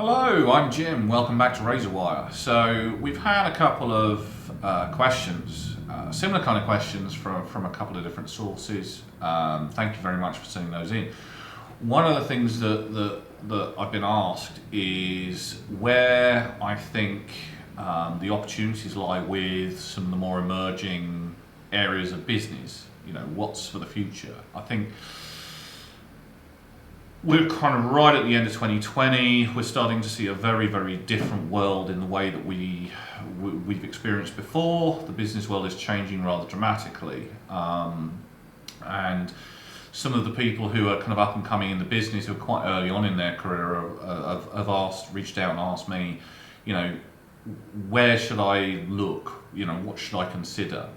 Hello, I'm Jim. Welcome back to Razorwire. So we've had a couple of questions, similar kind of questions from a couple of different sources. Thank you very much for sending those in. One of the things that I've been asked is where I think the opportunities lie with some of the more emerging areas of business. You know, what's for the future? I think we're kind of right at the end of 2020. We're starting to see a very, very different world in the way that we've experienced before. The business world is changing rather dramatically, and some of the people who are kind of up and coming in the business, who are quite early on in their career, have reached out and asked me, you know, where should I look? You know, what should I consider?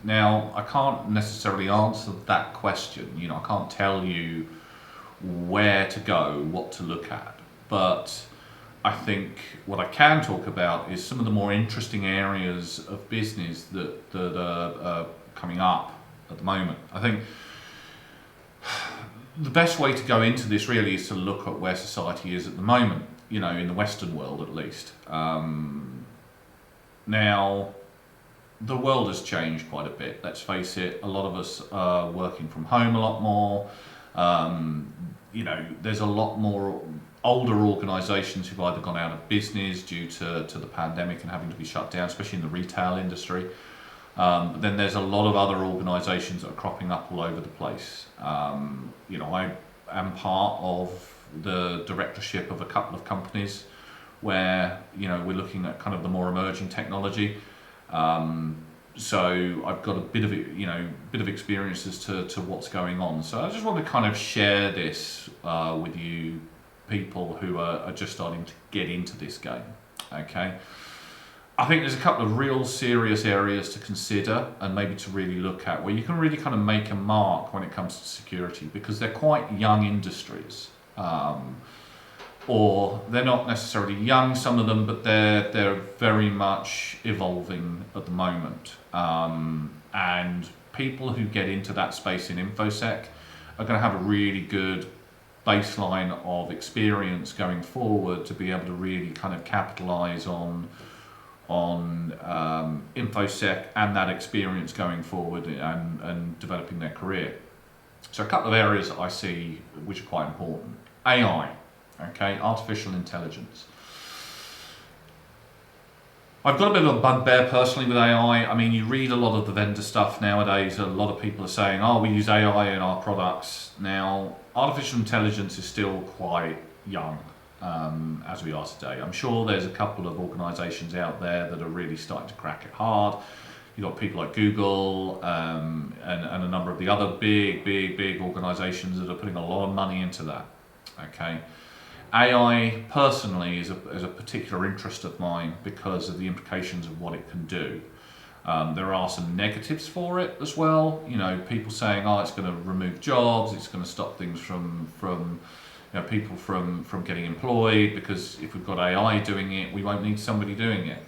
Now, I can't necessarily answer that question. You know, I can't tell you where to go, what to look at. But I think what I can talk about is some of the more interesting areas of business that are coming up at the moment. I think the best way to go into this really is to look at where society is at the moment, you know, in the Western world at least. Now, the world has changed quite a bit, let's face it. A lot of us are working from home a lot more. You know, there's a lot more older organisations who've either gone out of business due to the pandemic and having to be shut down, especially in the retail industry. But then there's a lot of other organisations that are cropping up all over the place. You know, I am part of the directorship of a couple of companies where, you know, we're looking at kind of the more emerging technology. So I've got a bit of experience as to what's going on. So I just want to kind of share this with you people who are just starting to get into this game. Okay, I think there's a couple of real serious areas to consider and maybe to really look at where you can really kind of make a mark when it comes to security, because they're quite young industries. Or they're not necessarily young, some of them, but they're very much evolving at the moment. And people who get into that space in InfoSec are going to have a really good baseline of experience going forward to be able to really kind of capitalize on InfoSec and that experience going forward and developing their career. So a couple of areas that I see which are quite important. AI. Okay, artificial intelligence. I've got a bit of a bugbear personally with AI. I mean, you read a lot of the vendor stuff nowadays. A lot of people are saying, oh, we use AI in our products. Now, artificial intelligence is still quite young as we are today. I'm sure there's a couple of organisations out there that are really starting to crack it hard. You've got people like Google and a number of the other big organisations that are putting a lot of money into that. Okay. AI personally is a particular interest of mine because of the implications of what it can do. There are some negatives for it as well. You know, people saying, "Oh, it's going to remove jobs. It's going to stop things from people from getting employed, because if we've got AI doing it, we won't need somebody doing it,"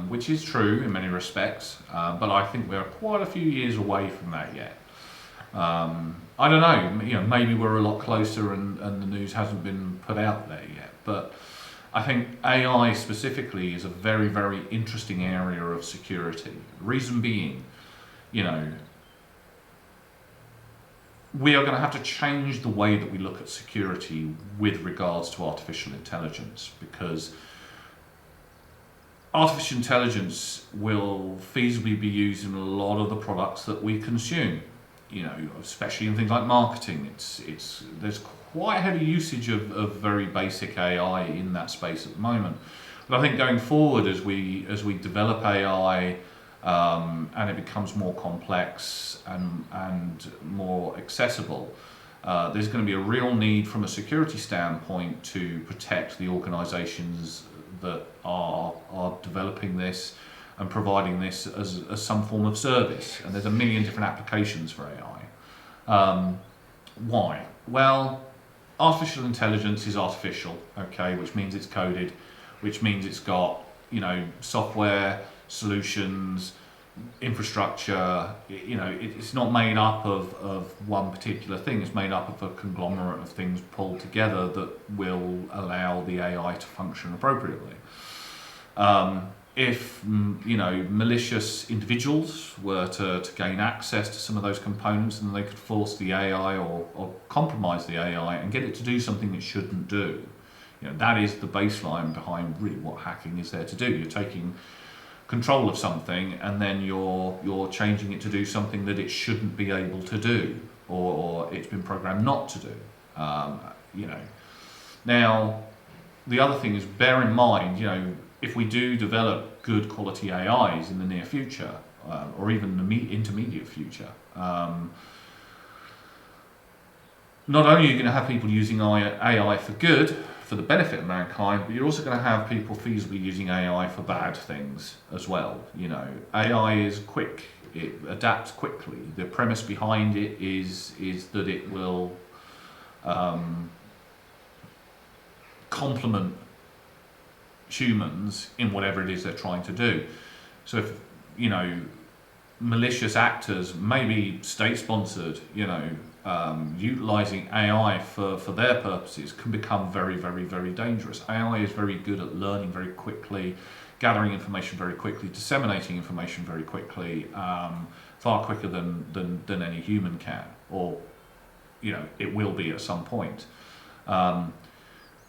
which is true in many respects. But I think we're quite a few years away from that yet. I don't know, you know, maybe we're a lot closer and the news hasn't been put out there yet, but I think AI specifically is a very, very interesting area of security. Reason being, you know, we are going to have to change the way that we look at security with regards to artificial intelligence, because artificial intelligence will feasibly be used in a lot of the products that we consume. You know, especially in things like marketing, there's quite a heavy usage of very basic AI in that space at the moment. But I think going forward, as we develop AI and it becomes more complex and more accessible, there's going to be a real need from a security standpoint to protect the organisations that are developing this and providing this as some form of service. And there's a million different applications for AI. Why? Well, artificial intelligence is artificial, okay, which means it's coded, which means it's got, you know, software, solutions, infrastructure, it's not made up of one particular thing. It's made up of a conglomerate of things pulled together that will allow the AI to function appropriately. If malicious individuals were to gain access to some of those components, then they could force the AI or compromise the AI and get it to do something it shouldn't do. That is the baseline behind really what hacking is there to do. You're taking control of something and then you're changing it to do something that it shouldn't be able to do, or it's been programmed not to do. Now, the other thing is, bear in mind, if we do develop good quality AIs in the near future, or even the intermediate future, not only are you going to have people using AI for good, for the benefit of mankind, but you're also going to have people feasibly using AI for bad things as well. AI is quick; it adapts quickly. The premise behind it is that it will complement humans in whatever it is they're trying to do. So if malicious actors, maybe state-sponsored, utilizing AI for their purposes, can become very, very, very dangerous. AI is very good at learning very quickly, gathering information very quickly, disseminating information very quickly, far quicker than any human can, or it will be at some point.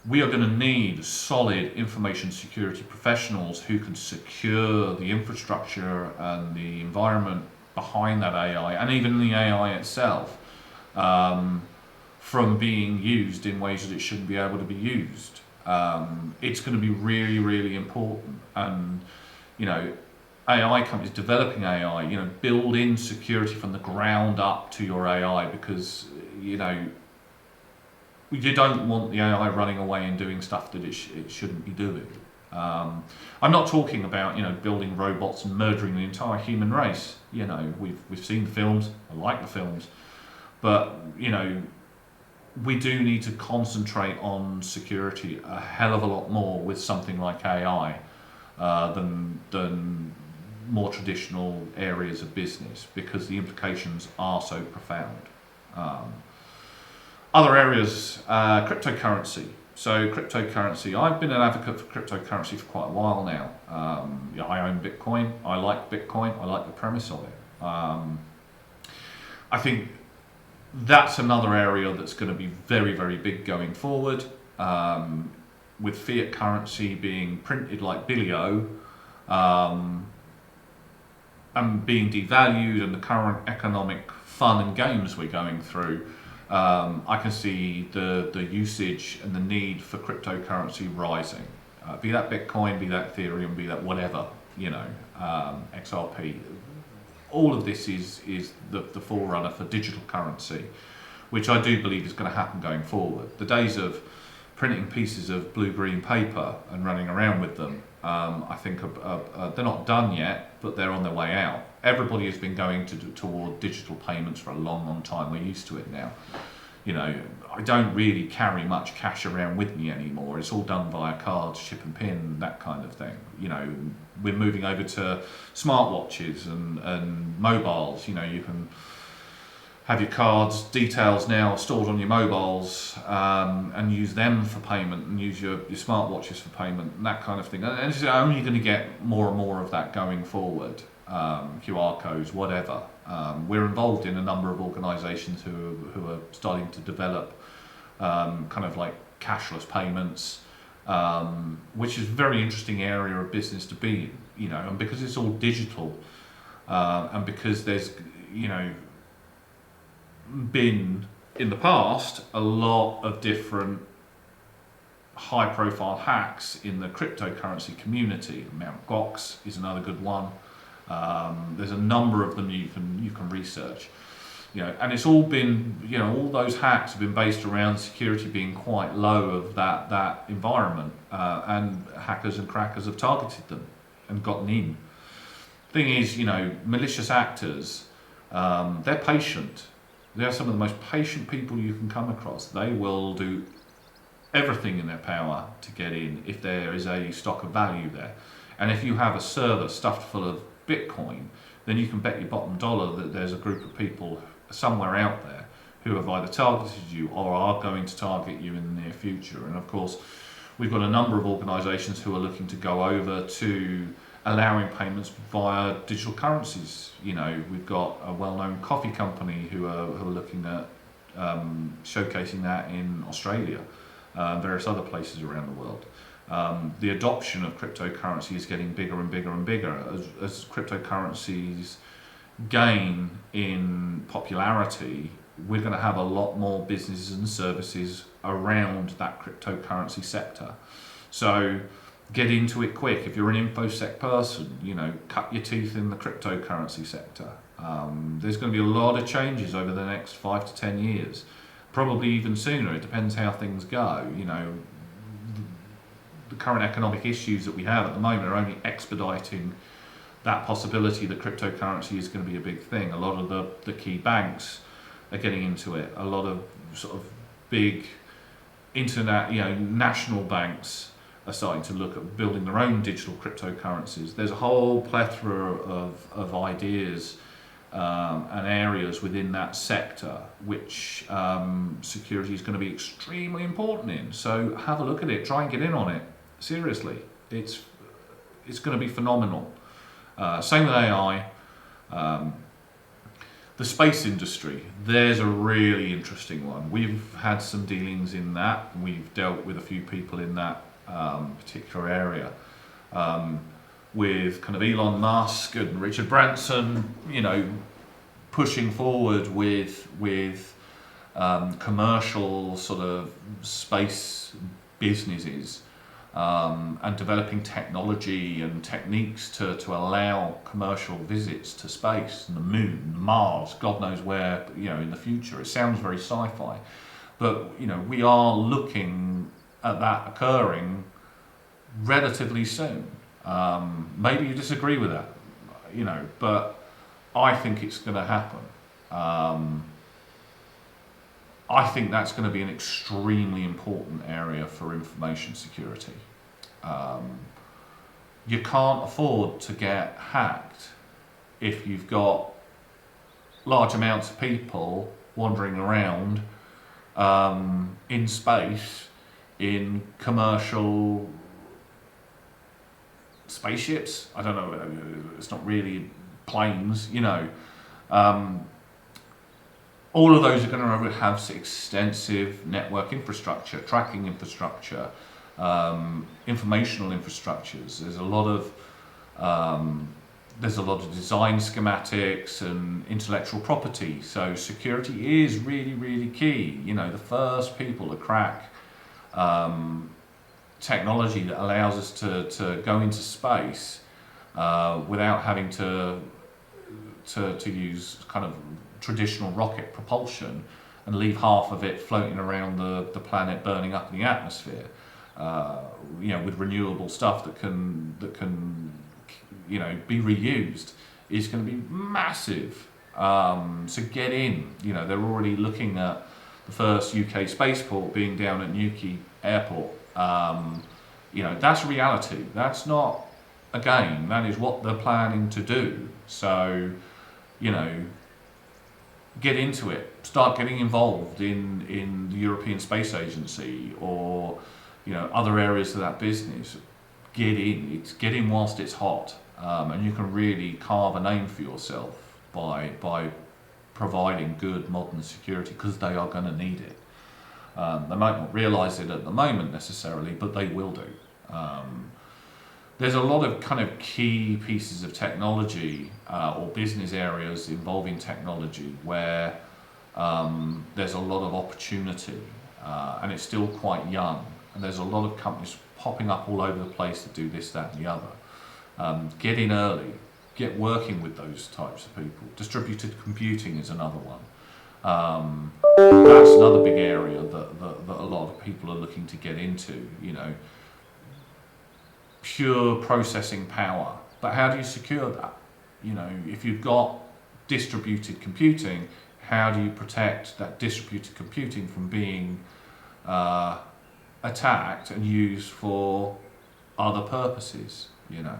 We are going to need solid information security professionals who can secure the infrastructure and the environment behind that AI, and even the AI itself, from being used in ways that it shouldn't be able to be used. It's going to be really, really important. And AI companies developing AI, build in security from the ground up to your AI, because you don't want the AI running away and doing stuff that it shouldn't be doing. I'm not talking about building robots and murdering the entire human race. We've seen the films. I like the films, but we do need to concentrate on security a hell of a lot more with something like AI than more traditional areas of business, because the implications are so profound. Other areas, cryptocurrency. So cryptocurrency, I've been an advocate for cryptocurrency for quite a while now. I own Bitcoin. I like Bitcoin. I like the premise of it. I think that's another area that's going to be very, very big going forward. With fiat currency being printed like Billy-O, and being devalued, and the current economic fun and games we're going through, I can see the usage and the need for cryptocurrency rising. Be that Bitcoin, be that Ethereum, be that whatever, XRP. All of this is the forerunner for digital currency, which I do believe is going to happen going forward. The days of printing pieces of blue-green paper and running around with them, I think they're not done yet, but they're on their way out. Everybody has been going toward digital payments for a long, long time. We're used to it now. I don't really carry much cash around with me anymore. It's all done via cards, chip and pin, that kind of thing. We're moving over to smartwatches and mobiles. You can have your cards details now stored on your mobiles, and use them for payment, and use your smartwatches for payment, and that kind of thing. And it's only going to get more and more of that going forward. QR codes, whatever. We're involved in a number of organisations who are starting to develop kind of like cashless payments, which is a very interesting area of business to be in, and because it's all digital, and because there's been in the past a lot of different high profile hacks in the cryptocurrency community. Mt. Gox is another good one. There's a number of them you can research, and it's all been, all those hacks have been based around security being quite low of that environment, and hackers and crackers have targeted them and gotten in. Thing is, malicious actors, they're patient. They're some of the most patient people you can come across. They will do everything in their power to get in if there is a stock of value there. And if you have a server stuffed full of Bitcoin, then you can bet your bottom dollar that there's a group of people somewhere out there who have either targeted you or are going to target you in the near future. And of course, we've got a number of organisations who are looking to go over to allowing payments via digital currencies. You know, we've got a well-known coffee company who are looking at showcasing that in Australia, various other places around the world. The adoption of cryptocurrency is getting bigger and bigger and bigger as cryptocurrencies gain in popularity. We're going to have a lot more businesses and services around that cryptocurrency sector. So get into it quick. If you're an InfoSec person, you know, cut your teeth in the cryptocurrency sector. There's going to be a lot of changes over the next 5 to 10 years, probably even sooner. It depends how things go. You know, the current economic issues that we have at the moment are only expediting that possibility that cryptocurrency is going to be a big thing. A lot of the key banks are getting into it. A lot of sort of big internet, you know, national banks are starting to look at building their own digital cryptocurrencies. There's a whole plethora of ideas and areas within that sector which security is going to be extremely important in. So have a look at it, try and get in on it. Seriously, it's going to be phenomenal. Same with AI. The space industry, there's a really interesting one. We've had some dealings in that. We've dealt with a few people in that particular area, with kind of Elon Musk and Richard Branson, you know, pushing forward with commercial sort of space businesses, and developing technology and techniques to allow commercial visits to space and the moon, Mars, God knows where, you know, in the future. It sounds very sci-fi, but you know, we are looking at that occurring relatively soon. Maybe you disagree with that, you know, but I think it's going to happen. I think that's going to be an extremely important area for information security. You can't afford to get hacked if you've got large amounts of people wandering around in space in commercial spaceships. I don't know, it's not really planes, you know. All of those are going to have extensive network infrastructure, tracking infrastructure, informational infrastructures. There's a lot of design schematics and intellectual property. So security is really, really key. You know, the first people to crack technology that allows us to go into space without having to use kind of traditional rocket propulsion and leave half of it floating around the planet, burning up in the atmosphere. You know, with renewable stuff that can you know, be reused, is going to be massive. So get in. You know, they're already looking at the first UK spaceport being down at Newquay Airport. You know, that's reality. That's not a game. That is what they're planning to do. So, you know, get into it. Start getting involved in the European Space Agency or, you know, other areas of that business. Get in. Get in whilst it's hot, and you can really carve a name for yourself by providing good modern security, because they are going to need it. They might not realise it at the moment necessarily, but they will do. There's a lot of kind of key pieces of technology or business areas involving technology where there's a lot of opportunity, and it's still quite young, and there's a lot of companies popping up all over the place to do this, that and the other. Get in early, get working with those types of people. Distributed computing is another one. That's another big area that a lot of people are looking to get into, you know. Pure processing power, but how do you secure that? You know, if you've got distributed computing, how do you protect that distributed computing from being attacked and used for other purposes? You know,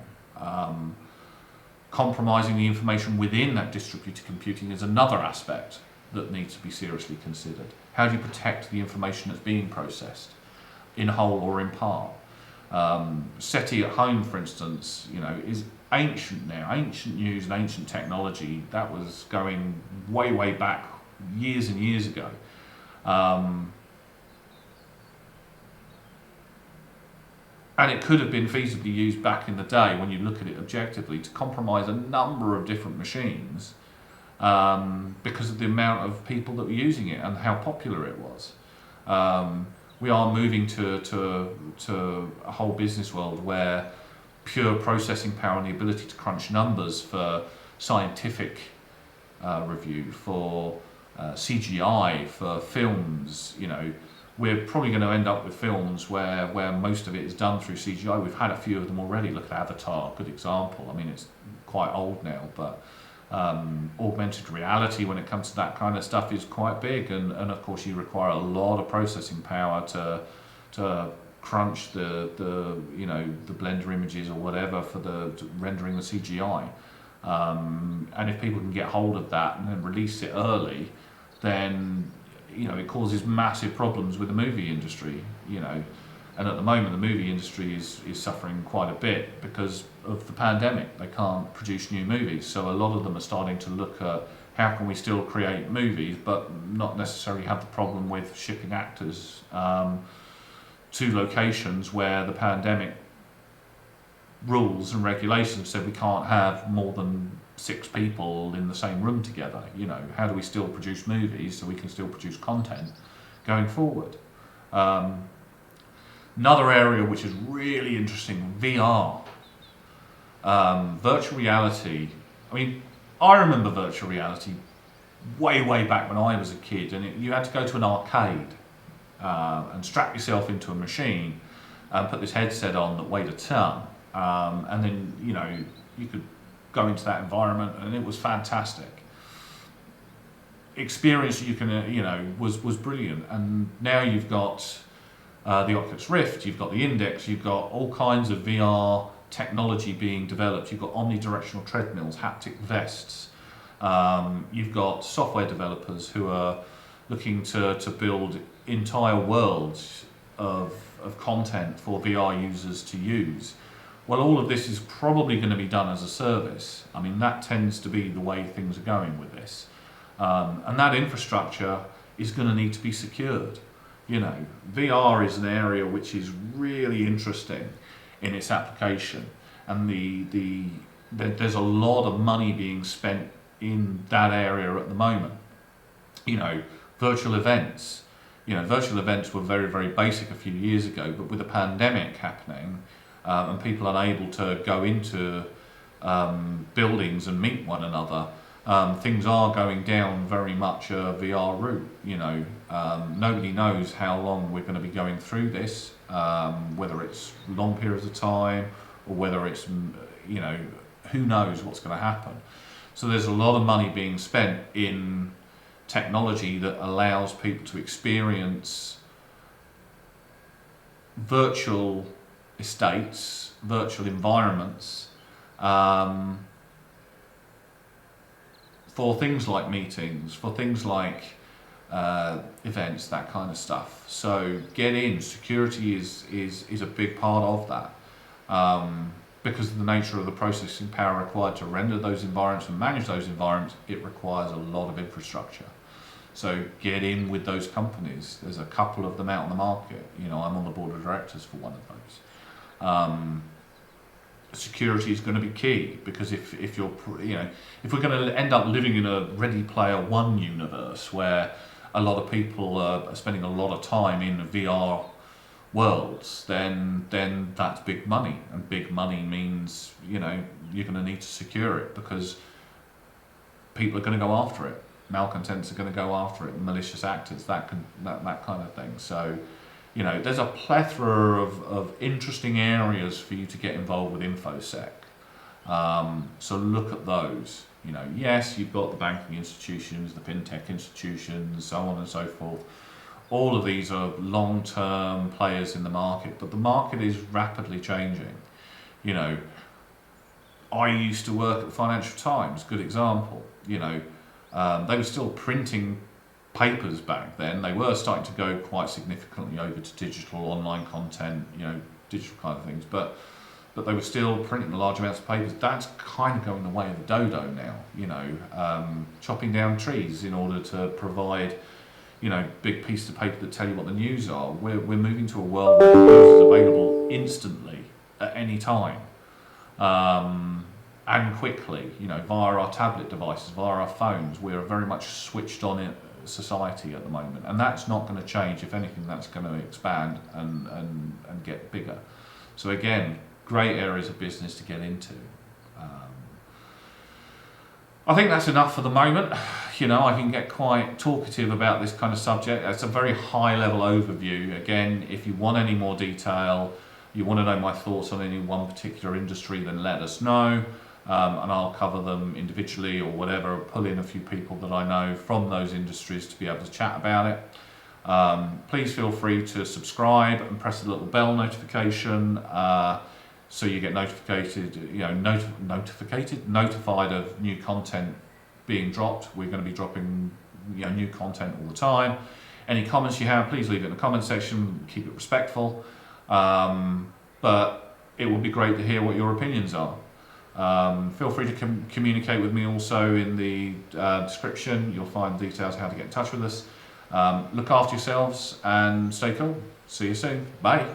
Compromising the information within that distributed computing is another aspect that needs to be seriously considered. How do you protect the information that's being processed, in whole or in part? SETI at home, for instance, is ancient now, ancient news and ancient technology. That was going way, way back, years and years ago. And it could have been feasibly used back in the day, when you look at it objectively, to compromise a number of different machines because of the amount of people that were using it and how popular it was. We are moving to a whole business world where pure processing power and the ability to crunch numbers for scientific review, for CGI, for films, we're probably going to end up with films where most of it is done through CGI. We've had a few of them already. Look at Avatar, good example. I mean, it's quite old now, but augmented reality, when it comes to that kind of stuff, is quite big, and of course you require a lot of processing power to crunch the Blender images or whatever for rendering the CGI. And if people can get hold of that and then release it early, then it causes massive problems with the movie industry, and at the moment the movie industry is suffering quite a bit because of the pandemic. They can't produce new movies, so a lot of them are starting to look at how can we still create movies but not necessarily have the problem with shipping actors to locations where the pandemic rules and regulations said we can't have more than 6 people in the same room together. How do we still produce movies so we can still produce content going forward? Another area which is really interesting, VR. Virtual reality. I mean, I remember virtual reality way, way back when I was a kid, and you had to go to an arcade and strap yourself into a machine and put this headset on that weighed a ton, and then you could go into that environment, and it was fantastic. Experience you can was brilliant. And now you've got the Oculus Rift, you've got the Index, you've got all kinds of VR technology being developed. You've got omnidirectional treadmills, haptic vests. You've got software developers who are looking to build entire worlds of content for VR users to use. Well, all of this is probably going to be done as a service. I mean, that tends to be the way things are going with this. And that infrastructure is going to need to be secured. VR is an area which is really interesting in its application. And there's a lot of money being spent in that area at the moment. Virtual events. Virtual events were very, very basic a few years ago, but with the pandemic happening, and people unable to go into buildings and meet one another, things are going down very much a VR route. Nobody knows how long we're going to be going through this, whether it's long periods of time or whether it's, who knows what's going to happen. So there's a lot of money being spent in technology that allows people to experience virtual estates, virtual environments, for things like meetings, for things like events, that kind of stuff. So security is a big part of that. Because of the nature of the processing power required to render those environments and manage those environments, it requires a lot of infrastructure. So get in with those companies. There's a couple of them out on the market. I'm on the board of directors for one of those. Security is going to be key, because if we're going to end up living in a Ready Player One universe where a lot of people are spending a lot of time in VR worlds, then that's big money, and big money means you're going to need to secure it, because people are going to go after it. Malcontents are going to go after it, malicious actors, that kind of thing. So there's a plethora of interesting areas for you to get involved with InfoSec. So look at those. Yes, you've got the banking institutions, the fintech institutions, so on and so forth. All of these are long-term players in the market, but the market is rapidly changing. I used to work at the Financial Times, good example. You know, they were still printing papers back then. They were starting to go quite significantly over to digital, online content, you know, digital kind of things, but they were still printing large amounts of papers. That's kind of going the way of the dodo now, you know, chopping down trees in order to provide, you know, big pieces of paper that tell you what the news are. We're moving to a world where the news is available instantly at any time, and quickly, you know, via our tablet devices, via our phones. We're very much switched on in society at the moment, and that's not going to change. If anything, that's going to expand and get bigger. So again, great areas of business to get into. I think that's enough for the moment. You know, I can get quite talkative about this kind of subject. It's a very high level overview. Again, if you want any more detail, you want to know my thoughts on any one particular industry, then let us know. And I'll cover them individually or whatever, or pull in a few people that I know from those industries to be able to chat about it. Please feel free to subscribe and press the little bell notification so you get notified of new content being dropped. We're going to be dropping, you know, new content all the time. Any comments you have, please leave it in the comment section. Keep it respectful, but it would be great to hear what your opinions are. Feel free to communicate with me also in the description. You'll find details how to get in touch with us. Look after yourselves and stay cool. See you soon. Bye.